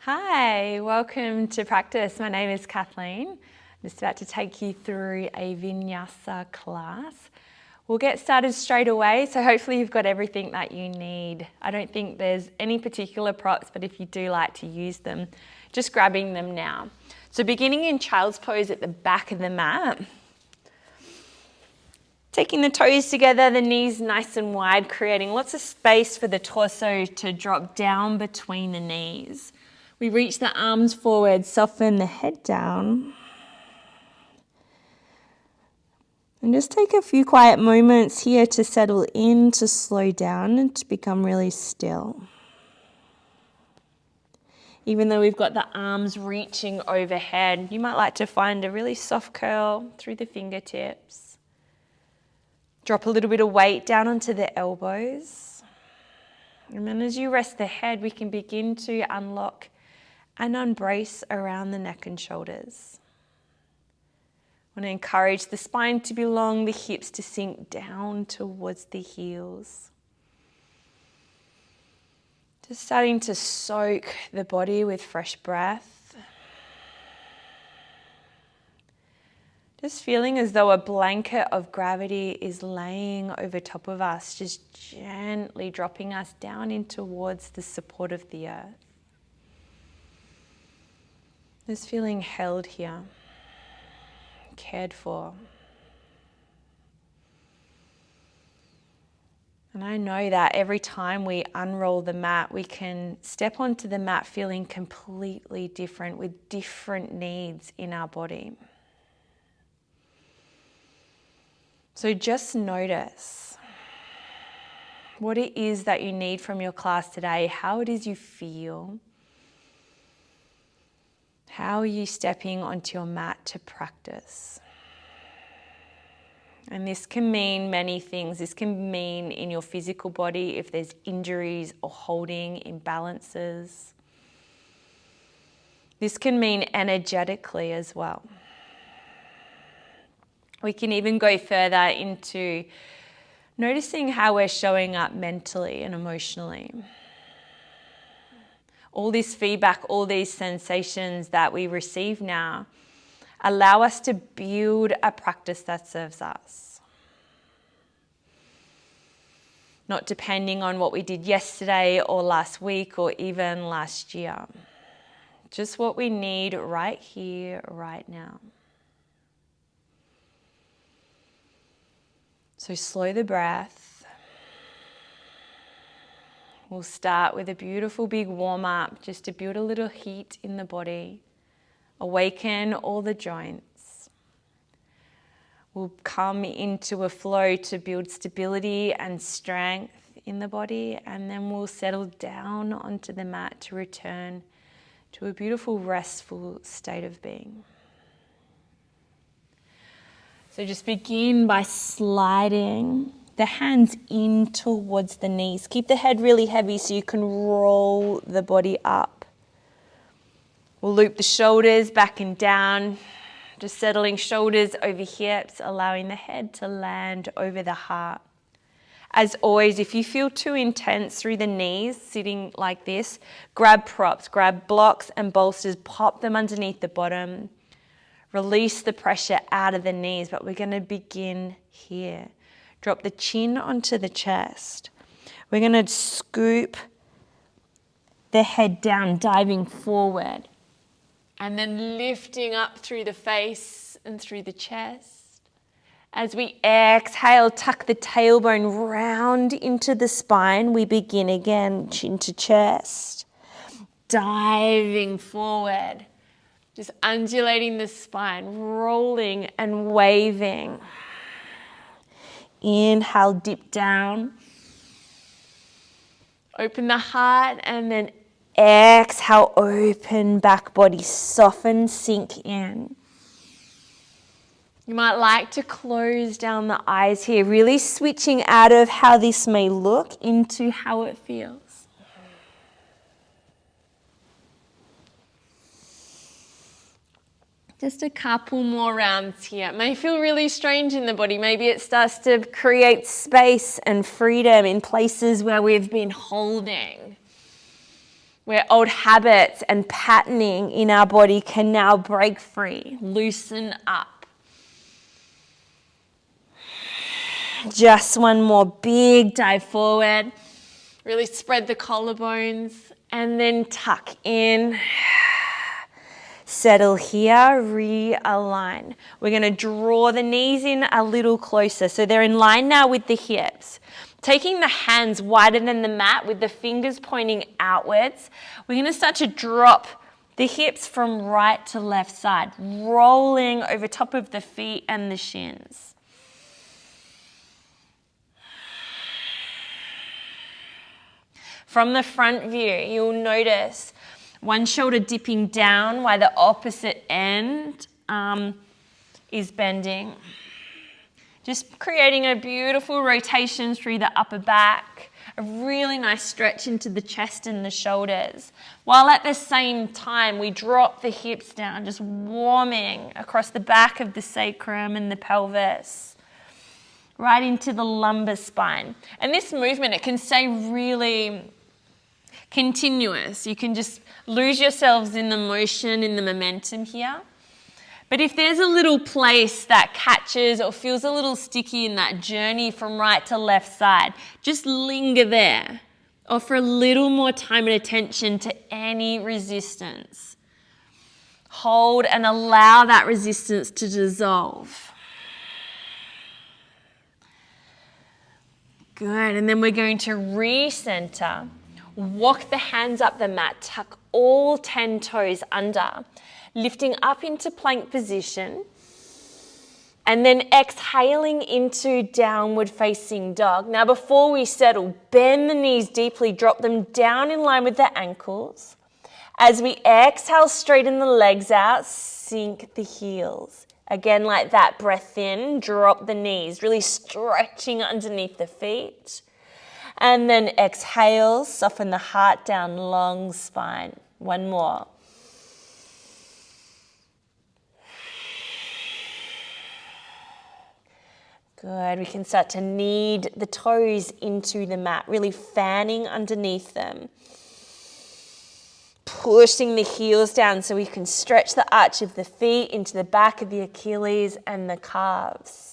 Hi, welcome to practice. My name is Kathleen. I'm just about to take you through a Vinyasa class. We'll get started straight away, so hopefully you've got everything that you need. I don't think there's any particular props, but if you do like to use them, just grabbing them now. So beginning in child's pose at the back of the mat. Taking the toes together, the knees nice and wide, creating lots of space for the torso to drop down between the knees. We reach the arms forward, soften the head down. And just take a few quiet moments here to settle in, to slow down and to become really still. Even though we've got the arms reaching overhead, you might like to find a really soft curl through the fingertips. Drop a little bit of weight down onto the elbows. And then as you rest the head, we can begin to unlock and unbrace around the neck and shoulders. I want to encourage the spine to be long, the hips to sink down towards the heels. Just starting to soak the body with fresh breath. Just feeling as though a blanket of gravity is laying over top of us, just gently dropping us down in towards the support of the earth. Just feeling held here, cared for. And I know that every time we unroll the mat, we can step onto the mat feeling completely different with different needs in our body. So just notice what it is that you need from your class today, how it is you feel. How are you stepping onto your mat to practice? And this can mean many things. This can mean in your physical body if there's injuries or holding imbalances. This can mean energetically as well. We can even go further into noticing how we're showing up mentally and emotionally. All this feedback, all these sensations that we receive now allow us to build a practice that serves us. Not depending on what we did yesterday or last week or even last year. Just what we need right here, right now. So slow the breath. We'll start with a beautiful big warm-up just to build a little heat in the body, awaken all the joints. We'll come into a flow to build stability and strength in the body, and then we'll settle down onto the mat to return to a beautiful restful state of being. So just begin by sliding the hands in towards the knees. Keep the head really heavy so you can roll the body up. We'll loop the shoulders back and down, just settling shoulders over hips, allowing the head to land over the heart. As always, if you feel too intense through the knees, sitting like this, grab props, grab blocks and bolsters, pop them underneath the bottom. Release the pressure out of the knees, but we're going to begin here. Drop the chin onto the chest. We're going to scoop the head down, diving forward. And then lifting up through the face and through the chest. As we exhale, tuck the tailbone round into the spine. We begin again, chin to chest. Diving forward. Just undulating the spine, rolling and waving. Inhale, dip down. Open the heart and then exhale, open back body, soften, sink in. You might like to close down the eyes here, really switching out of how this may look into how it feels. Just a couple more rounds here. It may feel really strange in the body. Maybe it starts to create space and freedom in places where we've been holding. where old habits and patterning in our body can now break free, loosen up. Just one more big dive forward. Really spread the collarbones and then tuck in. Settle here, realign. We're going to draw the knees in a little closer so they're in line now with the hips. Taking the hands wider than the mat with the fingers pointing outwards, we're going to start to drop the hips from right to left side, rolling over top of the feet and the shins. From the front view, you'll notice one shoulder dipping down while the opposite end is bending. Just creating a beautiful rotation through the upper back, a really nice stretch into the chest and the shoulders, while at the same time we drop the hips down, just warming across the back of the sacrum and the pelvis, right into the lumbar spine. And this movement, it can stay really continuous. You can just lose yourselves in the motion, in the momentum here. But if there's a little place that catches or feels a little sticky in that journey from right to left side, just linger there. Offer a little more time and attention to any resistance. Hold and allow that resistance to dissolve. Good, and then we're going to recenter. Walk the hands up the mat, tuck all 10 toes under, lifting up into plank position, and then exhaling into downward facing dog. Now before we settle, bend the knees deeply, drop them down in line with the ankles. As we exhale, straighten the legs out, sink the heels. Again, like that, breath in, drop the knees, really stretching underneath the feet. And then exhale, soften the heart down, long spine. One more. Good, we can start to knead the toes into the mat, really fanning underneath them. Pushing the heels down so we can stretch the arch of the feet into the back of the Achilles and the calves.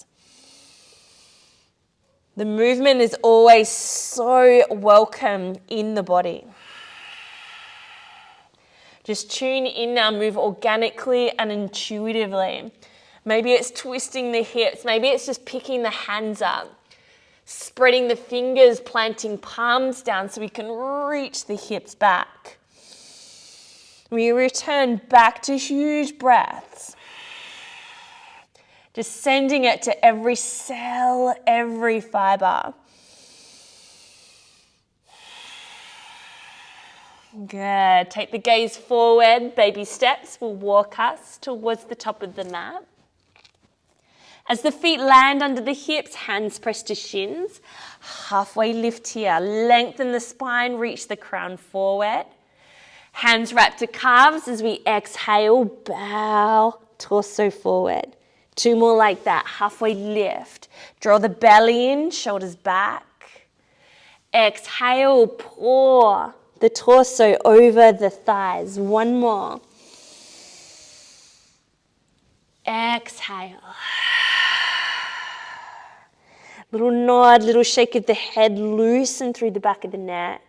The movement is always so welcome in the body. Just tune in now, move organically and intuitively. Maybe it's twisting the hips. Maybe it's just picking the hands up. Spreading the fingers, planting palms down so we can reach the hips back. We return back to huge breaths. Just sending it to every cell, every fiber. Good. Take the gaze forward. Baby steps will walk us towards the top of the mat. As the feet land under the hips, hands press to shins. Halfway lift here. Lengthen the spine, reach the crown forward. Hands wrap to calves as we exhale, bow, torso forward. 2 more like that. Halfway lift. Draw the belly in, shoulders back. Exhale, pour the torso over the thighs. 1 more. Exhale. Little nod, little shake of the head, loosen through the back of the neck.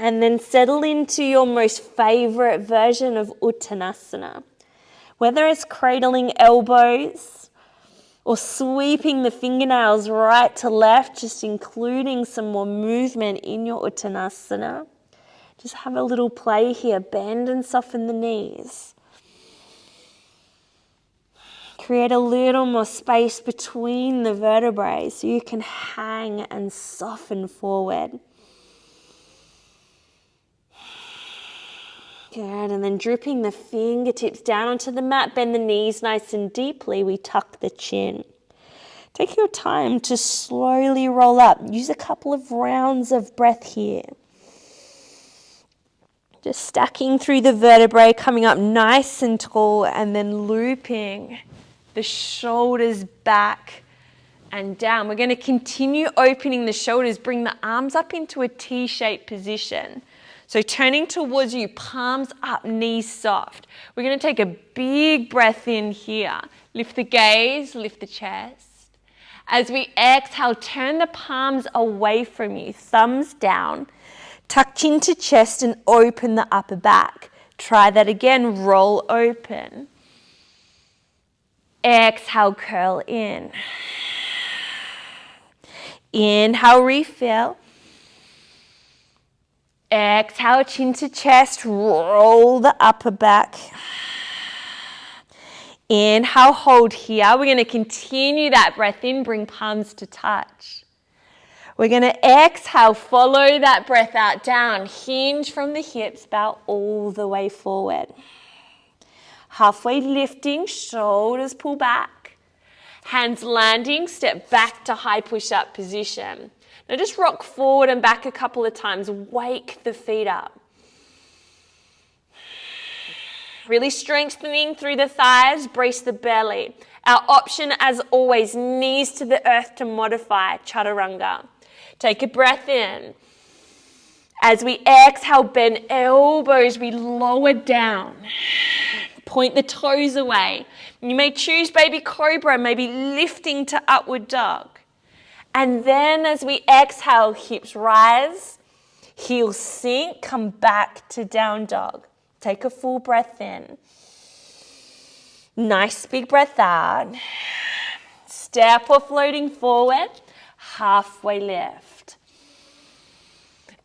And then settle into your most favorite version of Uttanasana. Whether it's cradling elbows or sweeping the fingernails right to left, just including some more movement in your Uttanasana. Just have a little play here. Bend and soften the knees. Create a little more space between the vertebrae so you can hang and soften forward. Good, and then drooping the fingertips down onto the mat, bend the knees nice and deeply, we tuck the chin. Take your time to slowly roll up. Use a couple of rounds of breath here. Just stacking through the vertebrae, coming up nice and tall, and then looping the shoulders back and down. We're going to continue opening the shoulders, bring the arms up into a T-shaped position. So turning towards you, palms up, knees soft. We're going to take a big breath in here. Lift the gaze, lift the chest. As we exhale, turn the palms away from you, thumbs down. Tuck chin to chest and open the upper back. Try that again, roll open. Exhale, curl in. Inhale, refill. Exhale, chin to chest, roll the upper back. Inhale, hold here. We're going to continue that breath in, bring palms to touch. We're going to exhale, follow that breath out, down, hinge from the hips, bow all the way forward. Halfway lifting, shoulders pull back. Hands landing, step back to high push-up position. Now just rock forward and back a couple of times. Wake the feet up. Really strengthening through the thighs, brace the belly. Our option, as always, knees to the earth to modify chaturanga. Take a breath in. As we exhale, bend elbows, we lower down. Point the toes away. You may choose baby cobra, maybe lifting to upward dog. And then as we exhale, hips rise, heels sink, come back to down dog. Take a full breath in. Nice big breath out. Step or floating forward, halfway lift.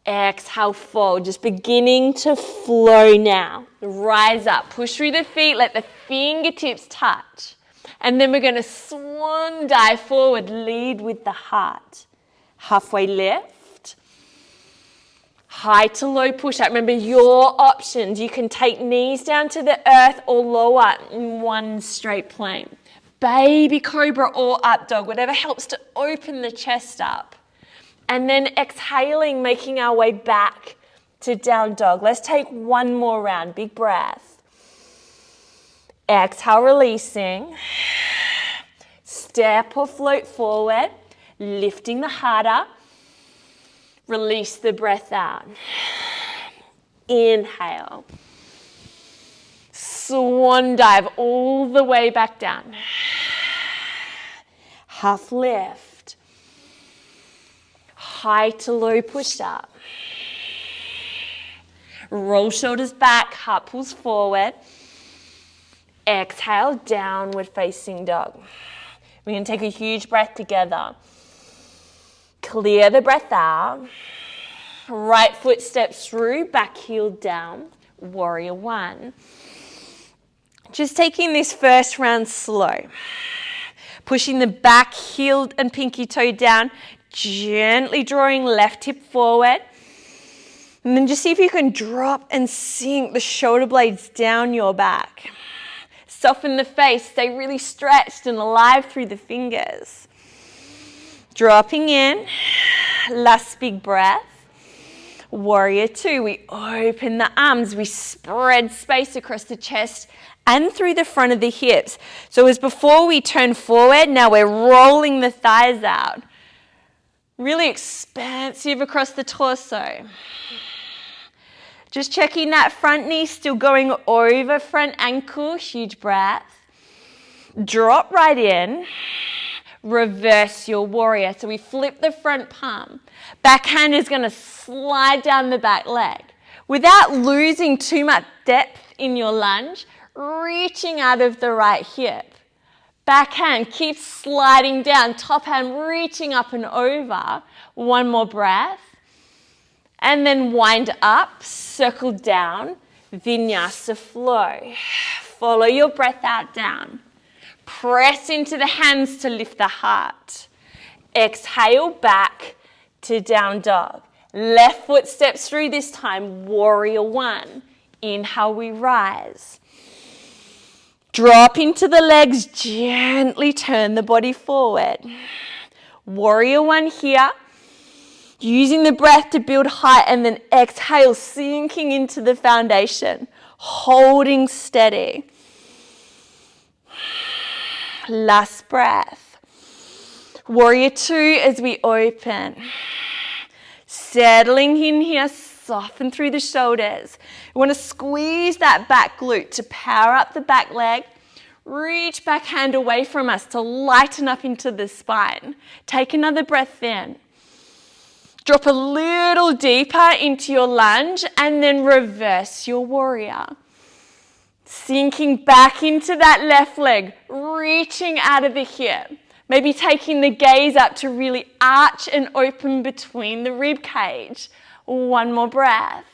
Exhale, fold, just beginning to flow now. Rise up, push through the feet, let the fingertips touch. And then we're going to swan dive forward, lead with the heart. Halfway lift. High to low push up. Remember your options. You can take knees down to the earth or lower in one straight plane. Baby cobra or up dog, whatever helps to open the chest up. And then exhaling, making our way back to down dog. Let's take one more round. Big breath. Exhale, releasing. Step or float forward, lifting the heart up. Release the breath out. Inhale. Swan dive all the way back down. Half lift. High to low push up. Roll shoulders back, heart pulls forward. Exhale, downward facing dog. We're going to take a huge breath together. Clear the breath out. Right foot steps through, back heel down. Warrior one. Just taking this first round slow. Pushing the back heel and pinky toe down. Gently drawing left hip forward. And then just see if you can drop and sink the shoulder blades down your back. Soften the face, stay really stretched and alive through the fingers. Dropping in, last big breath. Warrior two, we open the arms, we spread space across the chest and through the front of the hips. So as before we turn forward, now we're rolling the thighs out. Really expansive across the torso. Just checking that front knee still going over front ankle, huge breath. Drop right in, reverse your warrior. So we flip the front palm. Backhand is going to slide down the back leg. Without losing too much depth in your lunge, reaching out of the right hip. Backhand keeps sliding down, top hand reaching up and over. One more breath. And then wind up, circle down, Vinyasa flow. Follow your breath out down. Press into the hands to lift the heart. Exhale back to down dog. Left foot steps through this time, warrior one. Inhale, we rise. Drop into the legs, gently turn the body forward. Warrior one here. Using the breath to build height and then exhale, sinking into the foundation, holding steady. Last breath. Warrior two as we open. Settling in here, soften through the shoulders. You want to squeeze that back glute to power up the back leg. Reach back hand away from us to lighten up into the spine. Take another breath in. Drop a little deeper into your lunge and then reverse your warrior. Sinking back into that left leg, reaching out of the hip. Maybe taking the gaze up to really arch and open between the rib cage. One more breath.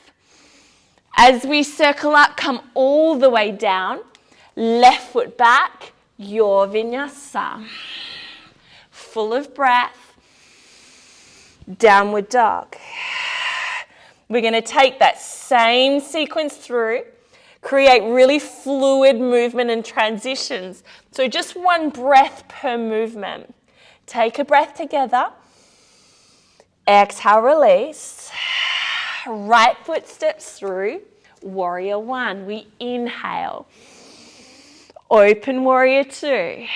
As we circle up, come all the way down. Left foot back, your vinyasa. Full of breath. Downward dog. We're going to take that same sequence through, create really fluid movement and transitions. So just one breath per movement. Take a breath together. Exhale, release. Right foot steps through. Warrior one. We inhale. Open warrior two.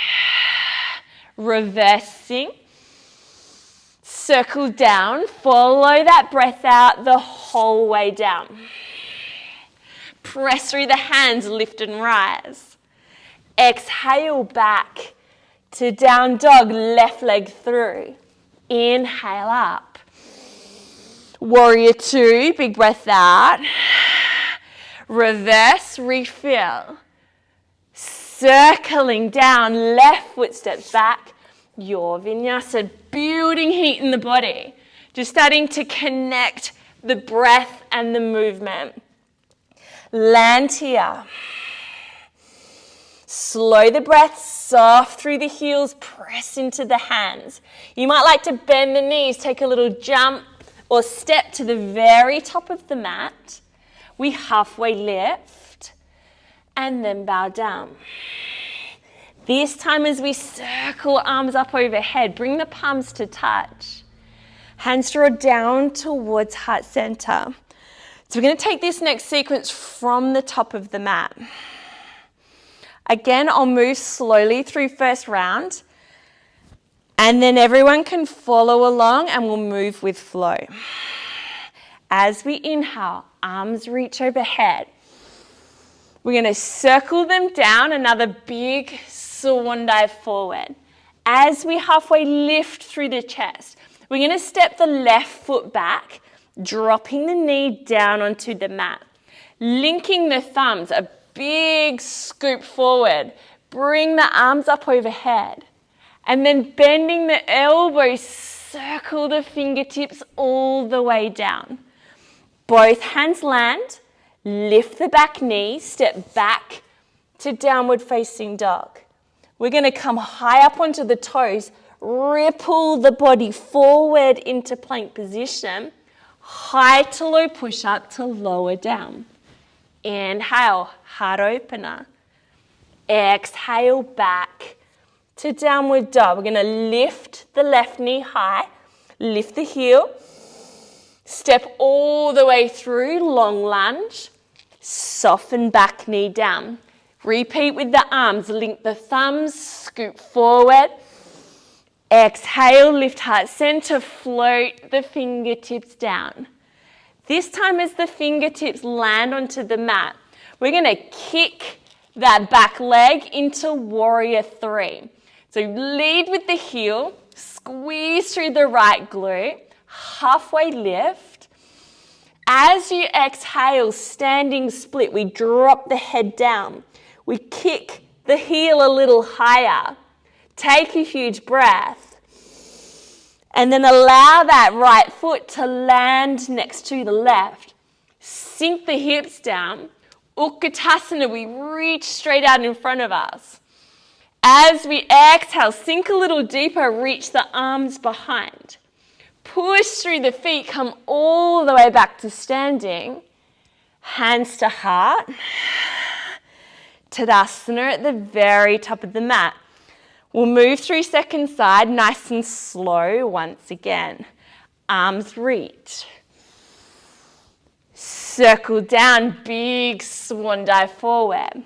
Reversing. Circle down. Follow that breath out the whole way down. Press through the hands, lift and rise. Exhale back to down dog, left leg through. Inhale up. Warrior two, big breath out. Reverse, refill. Circling down, left foot steps back. Your vinyasa, building heat in the body. Just starting to connect the breath and the movement. Land here. Slow the breath, soft through the heels, press into the hands. You might like to bend the knees, take a little jump or step to the very top of the mat. We halfway lift and then bow down. This time as we circle arms up overhead, bring the palms to touch. Hands draw down towards heart center. So we're going to take this next sequence from the top of the mat. Again, I'll move slowly through first round, and then everyone can follow along and we'll move with flow. As we inhale, arms reach overhead. We're going to circle them down, another big swan dive forward. As we halfway lift through the chest, we're going to step the left foot back, dropping the knee down onto the mat. Linking the thumbs, a big scoop forward. Bring the arms up overhead. And then bending the elbows, circle the fingertips all the way down. Both hands land. Lift the back knee, step back to downward facing dog. We're going to come high up onto the toes, ripple the body forward into plank position, high to low push up to lower down. Inhale, heart opener. Exhale back to downward dog. We're going to lift the left knee high, lift the heel, step all the way through, long lunge, soften back knee down. Repeat with the arms, link the thumbs, scoop forward. Exhale, lift heart center, float the fingertips down. This time as the fingertips land onto the mat, we're going to kick that back leg into warrior three. So lead with the heel, squeeze through the right glute, halfway lift. As you exhale, standing split, we drop the head down. We kick the heel a little higher. Take a huge breath. And then allow that right foot to land next to the left. Sink the hips down. Utkatasana, we reach straight out in front of us. As we exhale, sink a little deeper, reach the arms behind. Push through the feet, come all the way back to standing. Hands to heart. Tadasana at the very top of the mat. We'll move through second side, nice and slow once again. Arms reach. Circle down, big swan dive forward.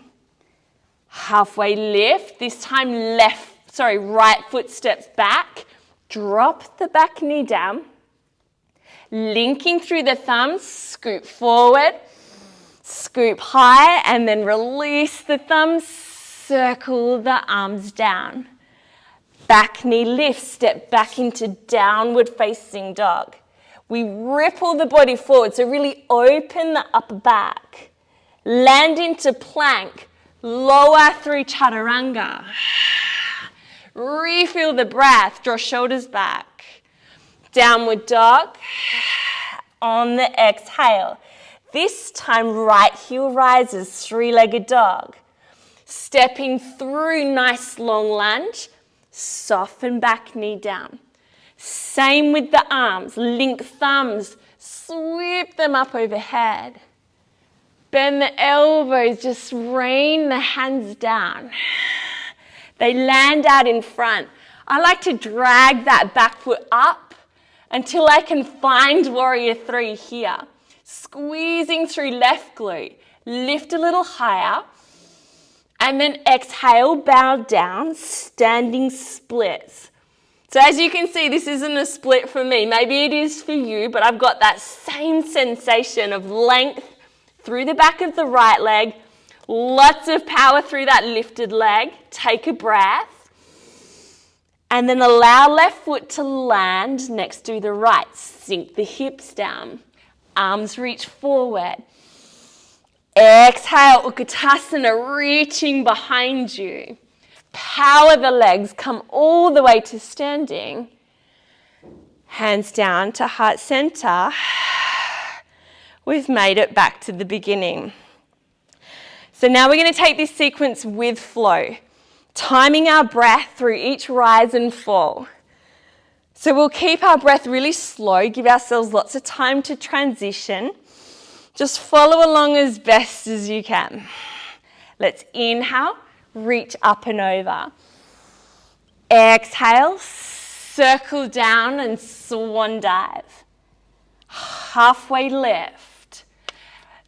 Halfway lift, this time right foot steps back. Drop the back knee down. Linking through the thumbs, scoop forward, scoop high, and then release the thumbs, circle the arms down. Back knee lift, step back into downward facing dog. We ripple the body forward, so really open the upper back. Land into plank, lower through chaturanga. Refill the breath, draw shoulders back. Downward dog. On the exhale. This time right heel rises, three-legged dog. Stepping through, nice long lunge. Soften back knee down. Same with the arms. Link thumbs, sweep them up overhead. Bend the elbows, just rain the hands down. They land out in front. I like to drag that back foot up until I can find warrior three here. Squeezing through left glute. Lift a little higher. And then exhale, bow down, standing splits. So as you can see, this isn't a split for me. Maybe it is for you, but I've got that same sensation of length through the back of the right leg. Lots of power through that lifted leg. Take a breath. And then allow left foot to land next to the right. Sink the hips down. Arms reach forward. Exhale, Utkatasana, reaching behind you. Power the legs, come all the way to standing. Hands down to heart center. We've made it back to the beginning. So now we're going to take this sequence with flow, timing our breath through each rise and fall. So we'll keep our breath really slow, give ourselves lots of time to transition. Just follow along as best as you can. Let's inhale, reach up and over. Exhale, circle down and swan dive. Halfway lift.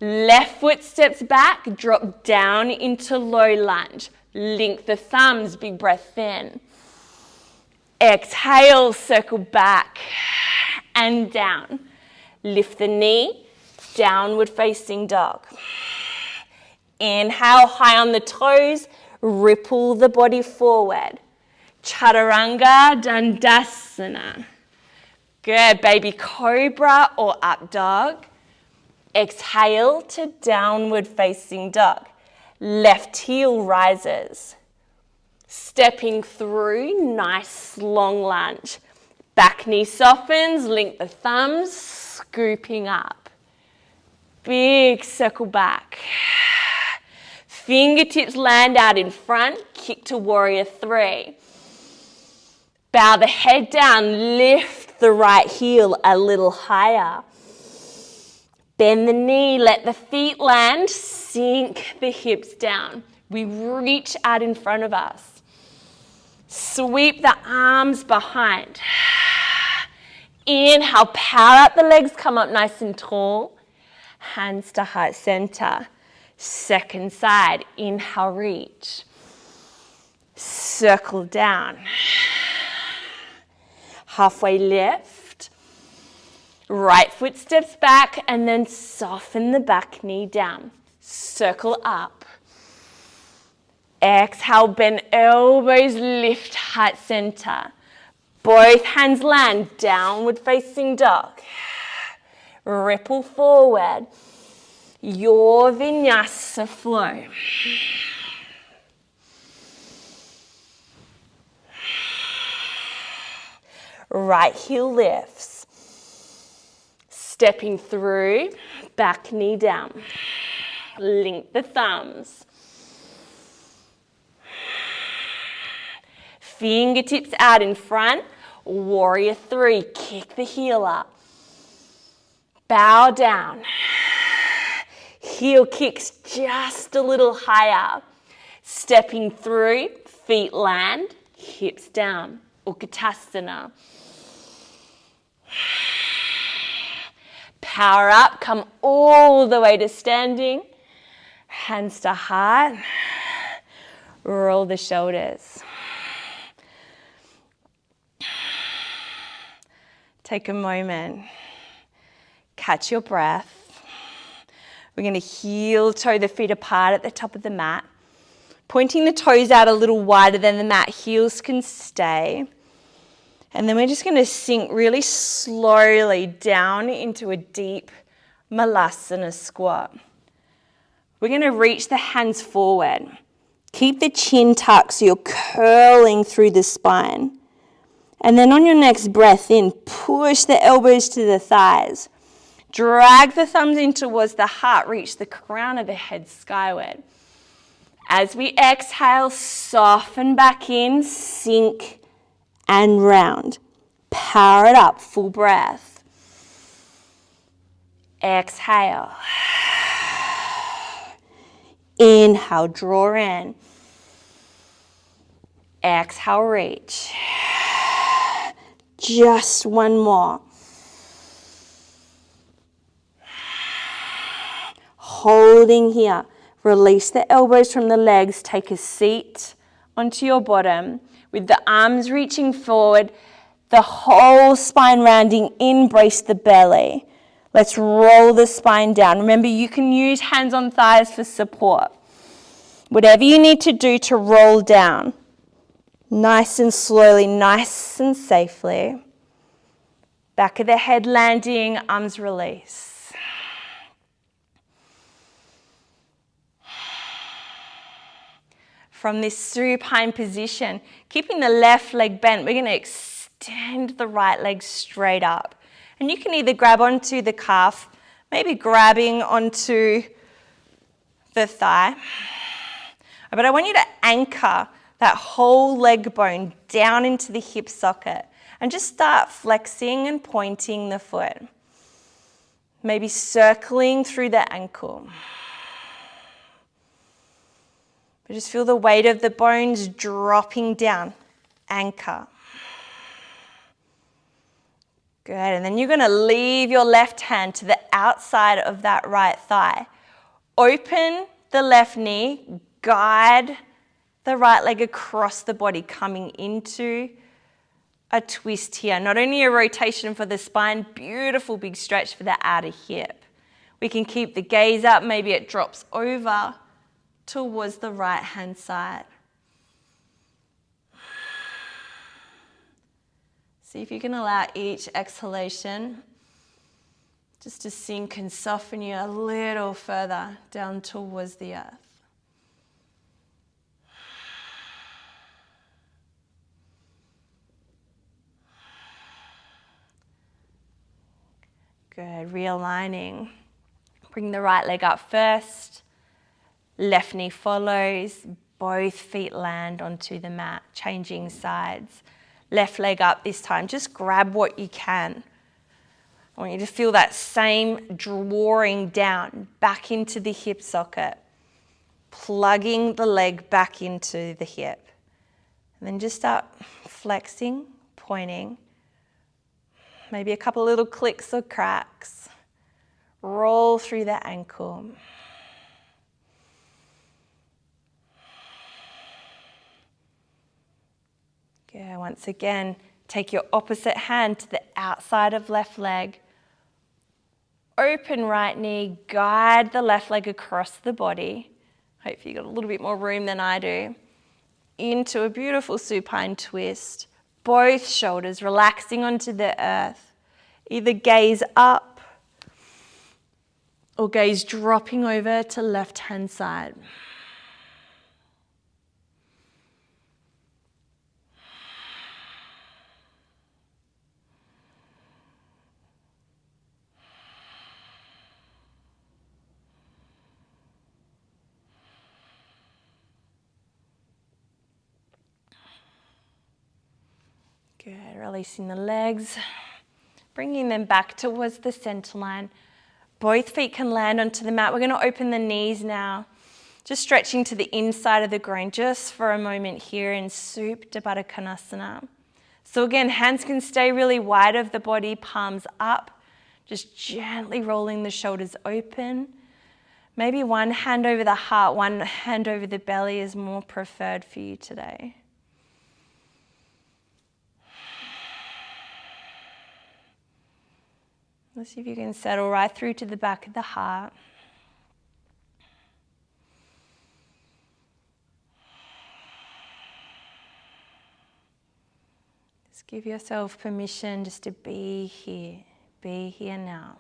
Left foot steps back, drop down into low lunge. Link the thumbs, big breath in. Exhale, circle back and down. Lift the knee, downward facing dog. Inhale, high on the toes, ripple the body forward. Chaturanga, Dandasana. Good, baby cobra or up dog. Exhale to downward facing dog. Left heel rises. Stepping through, nice long lunge. Back knee softens, link the thumbs, scooping up. Big circle back. Fingertips land out in front, kick to warrior three. Bow the head down, lift the right heel a little higher. Bend the knee, let the feet land, sink the hips down. We reach out in front of us. Sweep the arms behind. Inhale, power up the legs, come up nice and tall. Hands to heart center. Second side, inhale, reach. Circle down. Halfway lift. Right foot steps back and then soften the back knee down. Circle up. Exhale, bend elbows, lift heart center. Both hands land, downward facing dog. Ripple forward. Your vinyasa flow. Right heel lifts. Stepping through, back knee down. Link the thumbs. Fingertips out in front. Warrior three, kick the heel up. Bow down. Heel kicks just a little higher. Stepping through, feet land, hips down. Utkatasana. Power up, come all the way to standing. Hands to heart. Roll the shoulders. Take a moment. Catch your breath. We're going to heel toe the feet apart at the top of the mat. Pointing the toes out a little wider than the mat. Heels can stay. And then we're just going to sink really slowly down into a deep Malasana squat. We're going to reach the hands forward. Keep the chin tucked so you're curling through the spine. And then on your next breath in, push the elbows to the thighs. Drag the thumbs in towards the heart. Reach the crown of the head skyward. As we exhale, soften back in, sink and round. Power it up, full breath. Exhale. Inhale, draw in. Exhale, reach. Just one more. Holding here. Release the elbows from the legs. Take a seat onto your bottom with the arms reaching forward, the whole spine rounding in, brace the belly. Let's roll the spine down. Remember, you can use hands on thighs for support. Whatever you need to do to roll down. Nice and slowly, nice and safely. Back of the head landing, arms release. From this supine position, keeping the left leg bent, we're going to extend the right leg straight up. And you can either grab onto the calf, maybe grabbing onto the thigh. But I want you to anchor that whole leg bone down into the hip socket and just start flexing and pointing the foot. Maybe circling through the ankle. But just feel the weight of the bones dropping down. Anchor. Good. And then you're going to leave your left hand to the outside of that right thigh. Open the left knee. Guide the right leg across the body, coming into a twist here. Not only a rotation for the spine, beautiful big stretch for the outer hip. We can keep the gaze up. Maybe it drops over towards the right hand side. See if you can allow each exhalation just to sink and soften you a little further down towards the earth. Good, realigning. Bring the right leg up first. Left knee follows, both feet land onto the mat, changing sides. Left leg up this time, just grab what you can. I want you to feel that same drawing down, back into the hip socket, plugging the leg back into the hip. And then just start flexing, pointing. Maybe a couple little clicks or cracks. Roll through the ankle. Yeah, once again, take your opposite hand to the outside of left leg. Open right knee, guide the left leg across the body. Hopefully you've got a little bit more room than I do. Into a beautiful supine twist. Both shoulders relaxing onto the earth. Either gaze up or gaze dropping over to left hand side. Good, releasing the legs, bringing them back towards the center line. Both feet can land onto the mat. We're going to open the knees now, just stretching to the inside of the groin just for a moment here in Supta Baddha Konasana. So again, hands can stay really wide of the body, palms up, just gently rolling the shoulders open. Maybe one hand over the heart, one hand over the belly is more preferred for you today. Let's see if you can settle right through to the back of the heart. Just give yourself permission just to be here now.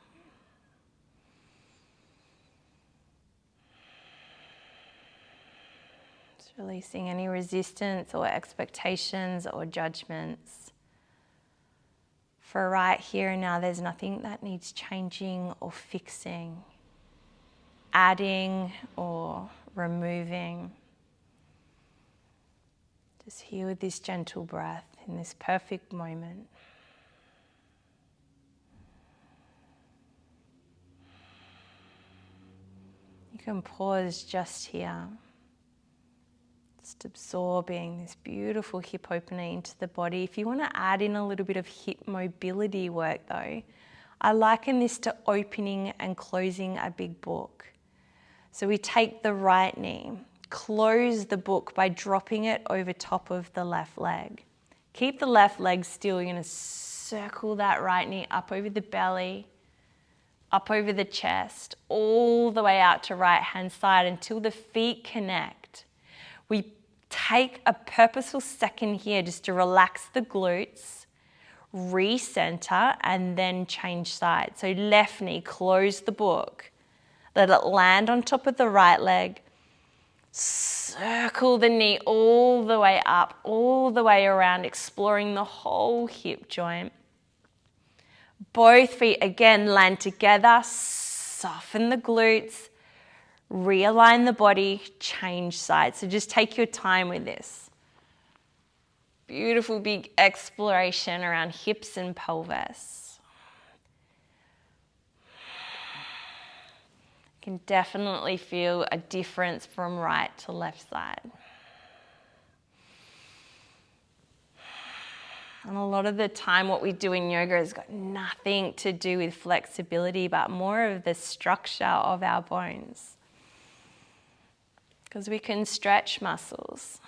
Just releasing any resistance or expectations or judgments. For right here and now, there's nothing that needs changing or fixing, adding or removing. Just here with this gentle breath in this perfect moment. You can pause just here. Just absorbing this beautiful hip opener into the body. If you want to add in a little bit of hip mobility work though, I liken this to opening and closing a big book. So we take the right knee, close the book by dropping it over top of the left leg. Keep the left leg still. You're going to circle that right knee up over the belly, up over the chest, all the way out to right hand side until the feet connect. We take a purposeful second here just to relax the glutes, recenter, and then change sides. So left knee, close the book. Let it land on top of the right leg. Circle the knee all the way up, all the way around, exploring the whole hip joint. Both feet again land together, soften the glutes, realign the body, change sides. So just take your time with this. Beautiful big exploration around hips and pelvis. You can definitely feel a difference from right to left side. And a lot of the time what we do in yoga has got nothing to do with flexibility, but more of the structure of our bones. Because we can stretch muscles.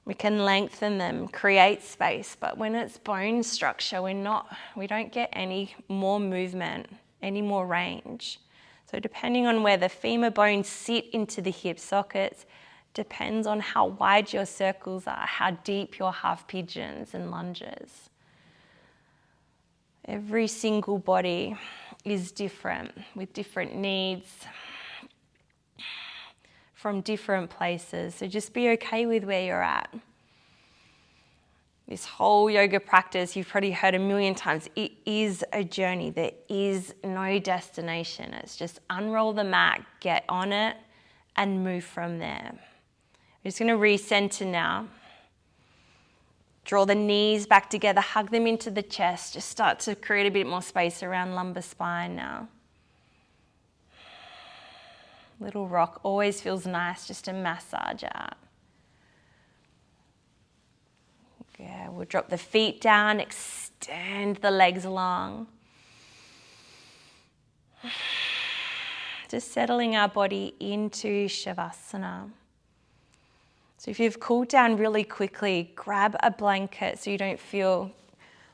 We can lengthen them, create space, but when it's bone structure, we don't get any more movement, any more range. So depending on where the femur bones sit into the hip sockets, depends on how wide your circles are, how deep your half pigeons and lunges. Every single body is different, with different needs from different places. So just be okay with where you're at. This whole yoga practice, you've probably heard a million times, it is a journey. There is no destination. It's just unroll the mat, get on it, and move from there. We're just going to recenter now. Draw the knees back together, hug them into the chest. Just start to create a bit more space around lumbar spine now. Little rock always feels nice just to massage out. Yeah, we'll drop the feet down, extend the legs long. Just settling our body into shavasana. So if you've cooled down really quickly, grab a blanket so you don't feel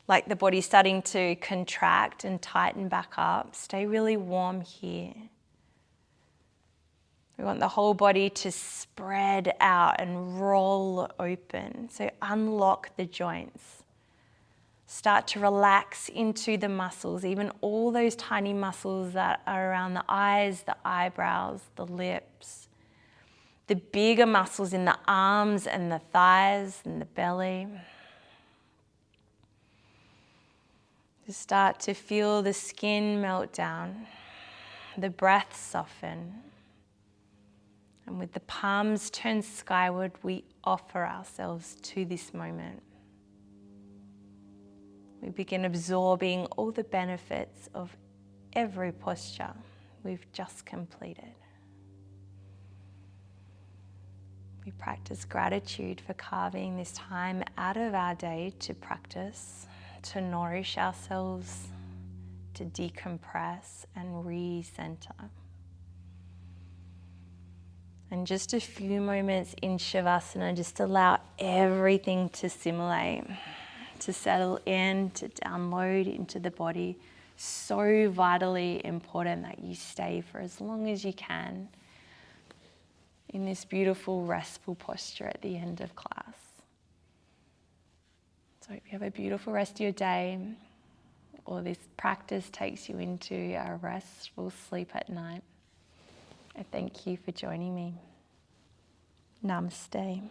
like the body's starting to contract and tighten back up. Stay really warm here. We want the whole body to spread out and roll open. So unlock the joints. Start to relax into the muscles, even all those tiny muscles that are around the eyes, the eyebrows, the lips. The bigger muscles in the arms and the thighs and the belly. Just start to feel the skin melt down, the breath soften. And with the palms turned skyward, we offer ourselves to this moment. We begin absorbing all the benefits of every posture we've just completed. We practice gratitude for carving this time out of our day to practice, to nourish ourselves, to decompress and recenter. And just a few moments in shavasana, just allow everything to simulate. to settle in, to download into the body. So vitally important that you stay for as long as you can in this beautiful, restful posture at the end of class. So I hope you have a beautiful rest of your day, or this practice takes you into a restful sleep at night. I thank you for joining me. Namaste.